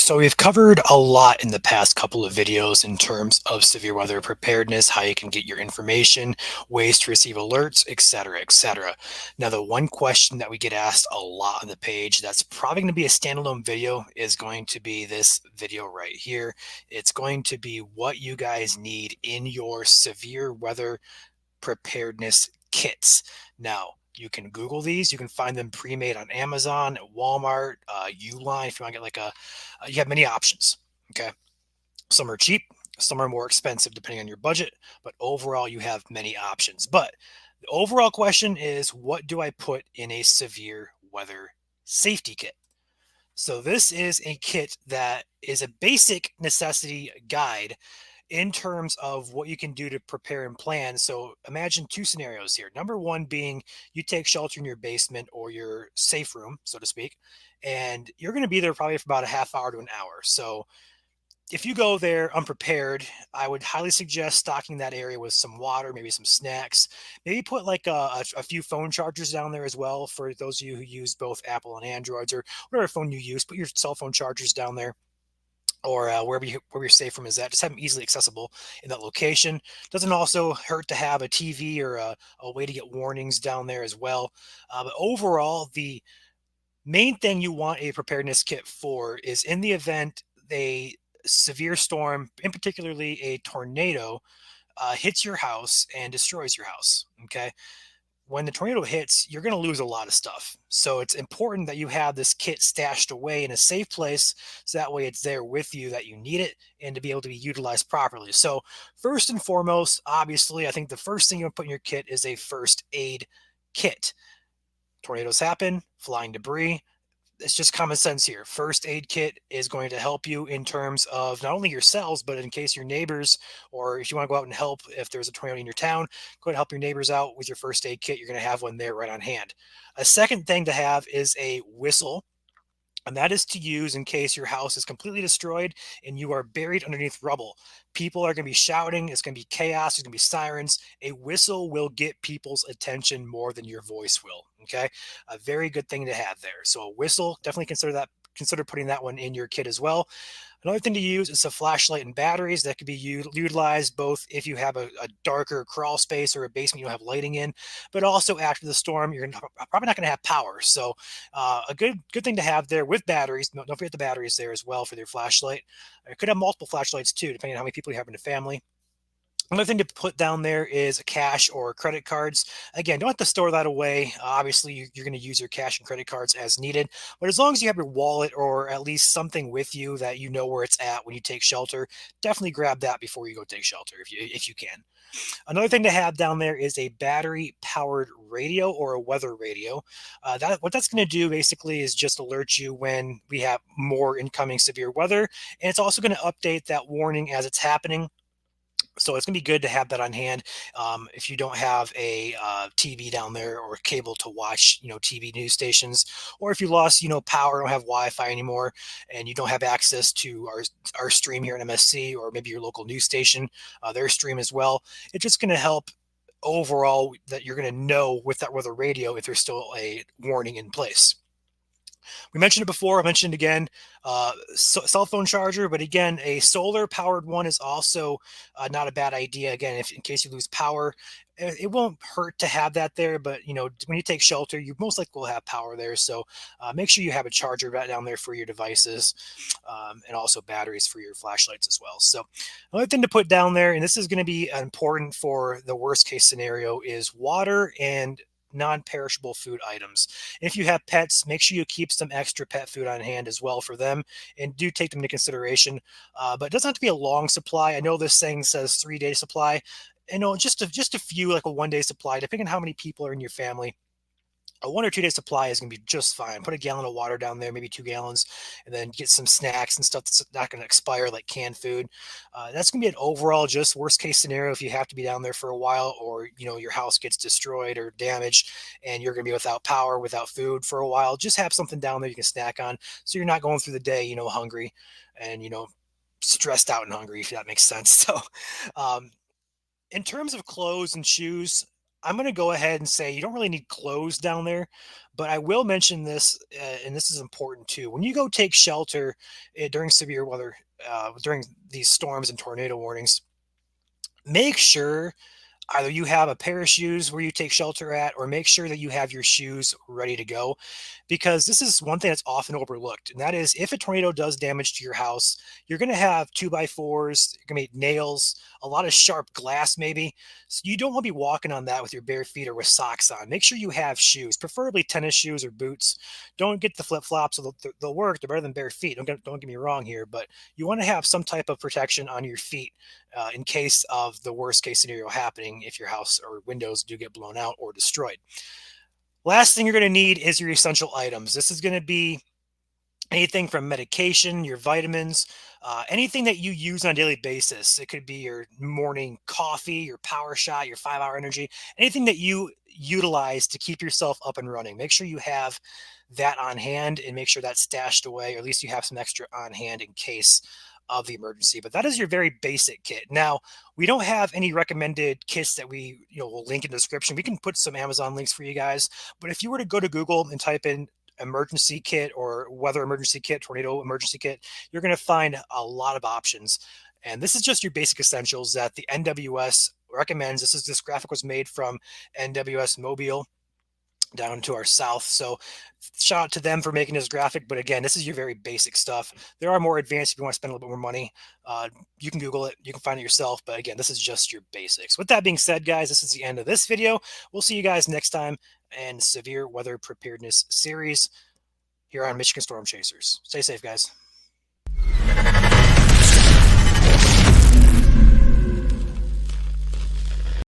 So we've covered a lot in the past couple of videos in terms of severe weather preparedness, how you can get your information, ways to receive alerts, etc., etc. Now, the one question that we get asked a lot on the page that's probably going to be a standalone video is going to be this video right here. It's going to be what you guys need in your severe weather preparedness kits. Now, you can Google these. You can find them pre-made on Amazon, at Walmart, Uline. If you want to get you have many options. Okay, some are cheap, some are more expensive depending on your budget, but overall you have many options. But the overall question is, what do I put in a severe weather safety kit? So this is a kit that is a basic necessity guide in terms of what you can do to prepare and plan. So imagine two scenarios here. Number one being you take shelter in your basement or your safe room, so to speak, and you're going to be there probably for about a half hour to an hour. So if you go there unprepared, I would highly suggest stocking that area with some water, maybe some snacks. Maybe put like a few phone chargers down there as well for those of you who use both Apple and Androids or whatever phone you use. Put your cell phone chargers down there or wherever your safe room is at. Just have them easily accessible in that location. Doesn't also hurt to have a TV or a way to get warnings down there as well. But overall, the main thing you want a preparedness kit for is in the event a severe storm, in particularly a tornado, hits your house and destroys your house. Okay, when the tornado hits, you're going to lose a lot of stuff. So it's important that you have this kit stashed away in a safe place so that way it's there with you that you need it and to be able to be utilized properly. So, first and foremost, obviously, I think the first thing you put in your kit is a first aid kit. Tornadoes happen, flying debris, it's just common sense here. First aid kit is going to help you in terms of not only yourselves, but in case your neighbors, or if you want to go out and help, if there's a tornado in your town, go ahead and help your neighbors out with your first aid kit. You're going to have one there right on hand. A second thing to have is a whistle, and that is to use in case your house is completely destroyed and you are buried underneath rubble. People are going to be shouting, it's going to be chaos, there's going to be sirens. A whistle will get people's attention more than your voice will. Okay, a very good thing to have there. So a whistle, definitely consider putting that one in your kit as well. Another thing to use is a flashlight and batteries that could be utilized both if you have a darker crawl space or a basement you don't have lighting in, but also after the storm, probably not going to have power. So a good thing to have there with batteries. Don't forget the batteries there as well for their flashlight. You could have multiple flashlights too, depending on how many people you have in the family. Another thing to put down there is cash or credit cards. Again, don't have to store that away. Obviously, you're going to use your cash and credit cards as needed. But as long as you have your wallet or at least something with you that you know where it's at when you take shelter, definitely grab that before you go take shelter if you can. Another thing to have down there is a battery powered radio or a weather radio. That what that's going to do basically is just alert you when we have more incoming severe weather, and it's also going to update that warning as it's happening. So it's going to be good to have that on hand. If you don't have a TV down there or cable to watch, TV news stations, or if you lost, power, don't have Wi-Fi anymore, and you don't have access to our stream here at MSC, or maybe your local news station, their stream as well. It's just going to help overall that you're going to know with that weather radio if there's still a warning in place. We mentioned it before. I mentioned it again. Cell phone charger, but again, a solar powered one is also not a bad idea. Again, if in case you lose power, it won't hurt to have that there. But when you take shelter, you most likely will have power there. So make sure you have a charger right down there for your devices, and also batteries for your flashlights as well. So another thing to put down there, and this is going to be important for the worst case scenario, is water and non-perishable food items. If you have pets, make sure you keep some extra pet food on hand as well for them, and do take them into consideration. But it doesn't have to be a long supply. I know this thing says 3 day supply. Just a few, like a 1 day supply, depending on how many people are in your family. A 1 or 2 day supply is going to be just fine. Put a gallon of water down there, maybe 2 gallons, and then get some snacks and stuff that's not going to expire, like canned food. That's going to be an overall just worst case scenario if you have to be down there for a while, or your house gets destroyed or damaged, and you're going to be without power, without food for a while. Just have something down there you can snack on, so you're not going through the day, hungry and stressed out and hungry, if that makes sense. So, in terms of clothes and shoes, I'm going to go ahead and say you don't really need clothes down there, but I will mention this, and this is important too. When you go take shelter during severe weather, during these storms and tornado warnings, make sure either you have a pair of shoes where you take shelter at, or make sure that you have your shoes ready to go, because this is one thing that's often overlooked, and that is if a tornado does damage to your house, you're going to have 2x4s, you're going to be nails, a lot of sharp glass maybe. So you don't want to be walking on that with your bare feet or with socks on. Make sure you have shoes, preferably tennis shoes or boots. Don't get the flip-flops. They'll work, they're better than bare feet, don't get me wrong here, but you want to have some type of protection on your feet in case of the worst case scenario happening if your house or windows do get blown out or destroyed. Last thing you're going to need is your essential items. This is going to be anything from medication, your vitamins, anything that you use on a daily basis. It could be your morning coffee, your power shot, your 5 hour energy, anything that you utilize to keep yourself up and running. Make sure you have that on hand and make sure that's stashed away, or at least you have some extra on hand in case of the emergency. But that is your very basic kit. Now, we don't have any recommended kits that we, will link in the description. We can put some Amazon links for you guys. But if you were to go to Google and type in emergency kit or weather emergency kit, tornado emergency kit, you're going to find a lot of options. And this is just your basic essentials that the NWS recommends. This graphic was made from NWS Mobile down to our south. So shout out to them for making this graphic. But again, this is your very basic stuff. There are more advanced if you want to spend a little bit more money. You can Google it, you can find it yourself. But again, this is just your basics. With that being said, guys, this is the end of this video. We'll see you guys next time in severe weather preparedness series here on Michigan Storm Chasers. Stay safe, guys.